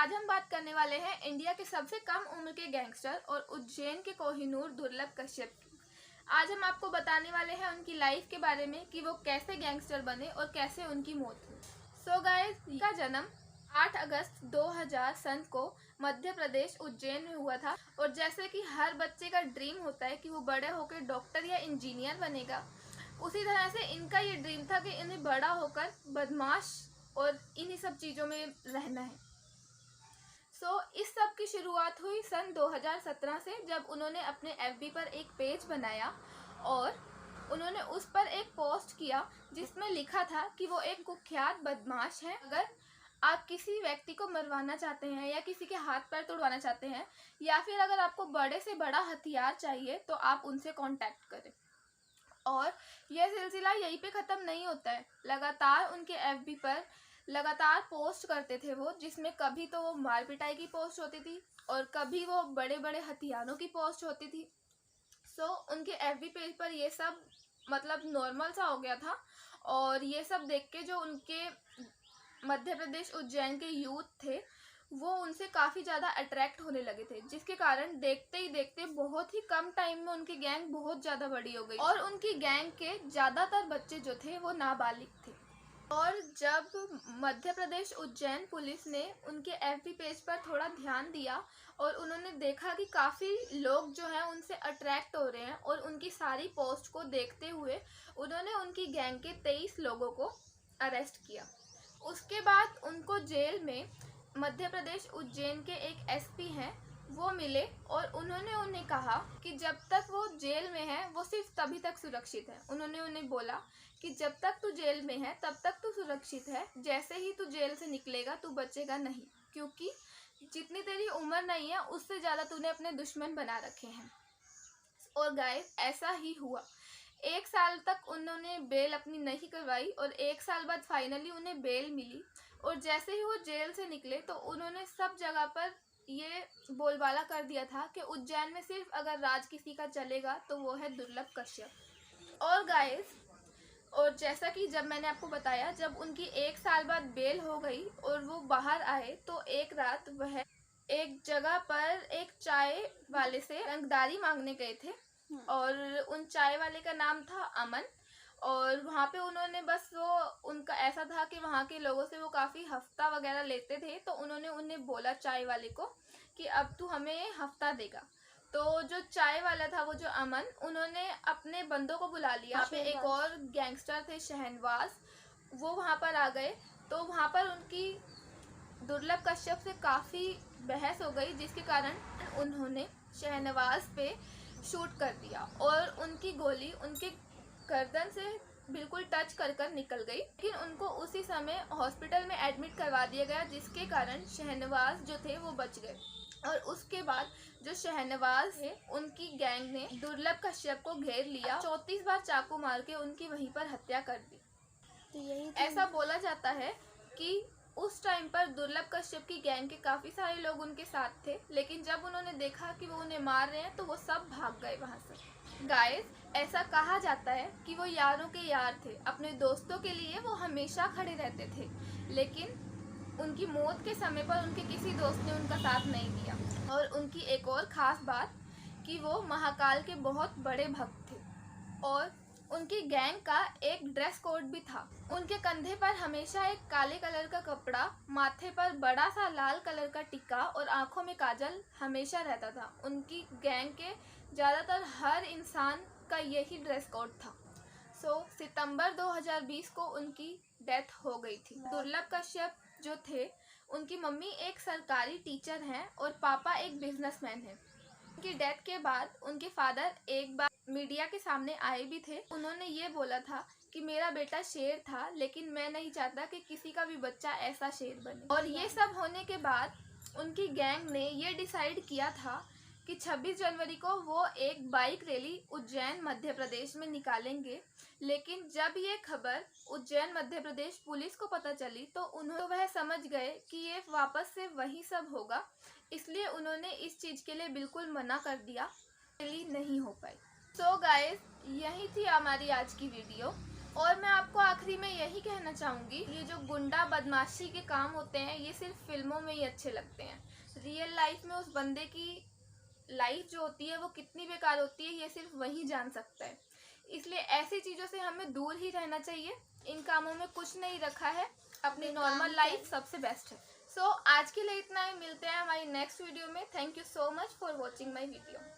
आज हम बात करने वाले हैं इंडिया के सबसे कम उम्र के गैंगस्टर और उज्जैन के कोहिनूर दुर्लभ कश्यप की। आज हम आपको बताने वाले हैं उनकी लाइफ के बारे में कि वो कैसे गैंगस्टर बने और कैसे उनकी मौत हुई। सो गाइस, का जन्म 8 अगस्त 2000 सन को मध्य प्रदेश उज्जैन में हुआ था। और जैसे कि हर बच्चे का ड्रीम होता है कि वो बड़े होकर डॉक्टर या इंजीनियर बनेगा, उसी तरह से इनका ये ड्रीम था कि इन्हें बड़ा होकर बदमाश और इन्हीं सब चीज़ों में रहना है। इस सब की शुरुआत हुई सन 2017 से, जब उन्होंने अपने एफबी पर एक पेज बनाया और उन्होंने उस पर एक पोस्ट किया जिसमें लिखा था कि वो एक कुख्यात बदमाश है। अगर आप किसी व्यक्ति को मरवाना चाहते हैं या किसी के हाथ पैर तोड़वाना चाहते हैं या फिर अगर आपको बड़े से बड़ा हथियार चाहिए तो आप उनसे कांटेक्ट करें। और यह सिलसिला यहीं पे ख़त्म नहीं होता है। लगातार उनके एफबी पर लगातार पोस्ट करते थे वो, जिसमें कभी तो वो मार पिटाई की पोस्ट होती थी और कभी वो बड़े बड़े हथियारों की पोस्ट होती थी। उनके एफबी पेज पर ये सब मतलब नॉर्मल सा हो गया था। और ये सब देख के जो उनके मध्य प्रदेश उज्जैन के यूथ थे वो उनसे काफ़ी ज़्यादा अट्रैक्ट होने लगे थे, जिसके कारण देखते ही देखते बहुत ही कम टाइम में उनकी गैंग बहुत ज़्यादा बड़ी हो गई और उनकी गैंग के ज़्यादातर बच्चे जो थे वो नाबालिग थे। और जब मध्य प्रदेश उज्जैन पुलिस ने उनके एफबी पेज पर थोड़ा ध्यान दिया और उन्होंने देखा कि काफ़ी लोग जो हैं उनसे अट्रैक्ट हो रहे हैं और उनकी सारी पोस्ट को देखते हुए उन्होंने उनकी गैंग के 23 लोगों को अरेस्ट किया। उसके बाद उनको जेल में मध्य प्रदेश उज्जैन के एक एसपी हैं वो मिले और उन्होंने उन्हें कहा कि जब तक वो जेल में है वो सिर्फ तभी तक सुरक्षित है। उन्होंने उन्हें बोला कि जब तक तू जेल में है तब तक तू सुरक्षित है, जैसे ही तू जेल से निकलेगा तू बचेगा नहीं, क्योंकि जितनी तेरी उम्र नहीं है उससे ज़्यादा तूने अपने दुश्मन बना रखे हैं। और गाइस, ऐसा ही हुआ। 1 साल तक उन्होंने बेल अपनी नहीं करवाई और 1 साल बाद फाइनली उन्हें बेल मिली। और जैसे ही वो जेल से निकले तो उन्होंने सब जगह पर ये बोलबाला कर दिया था कि उज्जैन में सिर्फ अगर राज किसी का चलेगा तो वो है दुर्लभ कश्यप। और गाइस, और जैसा कि जब मैंने आपको बताया, जब उनकी 1 साल बाद बेल हो गई और वो बाहर आए तो एक रात वह एक जगह पर एक चाय वाले से रंगदारी मांगने गए थे और उन चाय वाले का नाम था अमन। और वहाँ पे उन्होंने बस वो उनका ऐसा था कि वहाँ के लोगों से वो काफ़ी हफ्ता वगैरह लेते थे, तो उन्होंने उन्हें बोला चाय वाले को कि अब तू हमें हफ्ता देगा। तो जो चाय वाला था वो जो अमन, उन्होंने अपने बंदों को बुला लिया। वहाँ पे एक और गैंगस्टर थे शहनवाज, वो वहाँ पर आ गए। तो वहाँ पर उनकी दुर्लभ कश्यप से काफ़ी बहस हो गई, जिसके कारण उन्होंने शहनवाज पे शूट कर दिया और उनकी गोली उनके गर्दन से बिल्कुल टच कर निकल गई। लेकिन उनको उसी समय हॉस्पिटल में एडमिट करवा दिया गया, जिसके कारण शहनवाज जो थे वो बच गए। और उसके बाद जो शहनवाज है उनकी गैंग ने दुर्लभ कश्यप को घेर लिया, 34 बार चाकू मार के उनकी वहीं पर हत्या कर दी। तो यही ऐसा बोला जाता है कि उस टाइम पर दुर्लभ कश्यप की गैंग के काफ़ी सारे लोग उनके साथ थे, लेकिन जब उन्होंने देखा कि वो उन्हें मार रहे हैं तो वो सब भाग गए वहाँ से। गाइस, ऐसा कहा जाता है कि वो यारों के यार थे, अपने दोस्तों के लिए वो हमेशा खड़े रहते थे, लेकिन उनकी मौत के समय पर उनके किसी दोस्त ने उनका साथ नहीं दिया। और उनकी एक और ख़ास बात कि वो महाकाल के बहुत बड़े भक्त थे और उनकी गैंग का एक ड्रेस कोड भी था। उनके कंधे पर हमेशा एक काले कलर का कपड़ा, माथे पर बड़ा सा लाल कलर का टिक्का और आंखों में काजल हमेशा रहता था। उनकी गैंग के ज़्यादातर हर इंसान का यही ड्रेस कोड था। सितंबर 2020 को उनकी डेथ हो गई थी। दुर्लभ कश्यप जो थे, उनकी मम्मी एक सरकारी टीचर हैं और पापा एक बिजनेसमैन हैं। उनकी डेथ के बाद उनके फादर एक बार मीडिया के सामने आए भी थे। उन्होंने ये बोला था कि मेरा बेटा शेर था, लेकिन मैं नहीं चाहता कि किसी का भी बच्चा ऐसा शेर बने। और ये सब होने के बाद उनकी गैंग ने ये डिसाइड किया था कि 26 जनवरी को वो एक बाइक रैली उज्जैन मध्य प्रदेश में निकालेंगे। लेकिन जब ये खबर उज्जैन मध्य प्रदेश पुलिस को पता चली तो वह समझ गए कि ये वापस से वही सब होगा, इसलिए उन्होंने इस चीज़ के लिए बिल्कुल मना कर दिया, रैली नहीं हो पाई। गाइस, यही थी हमारी आज की वीडियो। और मैं आपको आखिरी में यही कहना चाहूँगी, ये जो गुंडा बदमाशी के काम होते हैं ये सिर्फ फिल्मों में ही अच्छे लगते हैं। रियल लाइफ में उस बंदे की लाइफ जो होती है वो कितनी बेकार होती है ये सिर्फ वही जान सकता है। इसलिए ऐसी चीज़ों से हमें दूर ही रहना चाहिए। इन कामों में कुछ नहीं रखा है, अपनी नॉर्मल लाइफ सबसे बेस्ट है। सो आज के लिए इतना ही, मिलते हैं हमारी नेक्स्ट वीडियो में। Thank you so much for watching my video.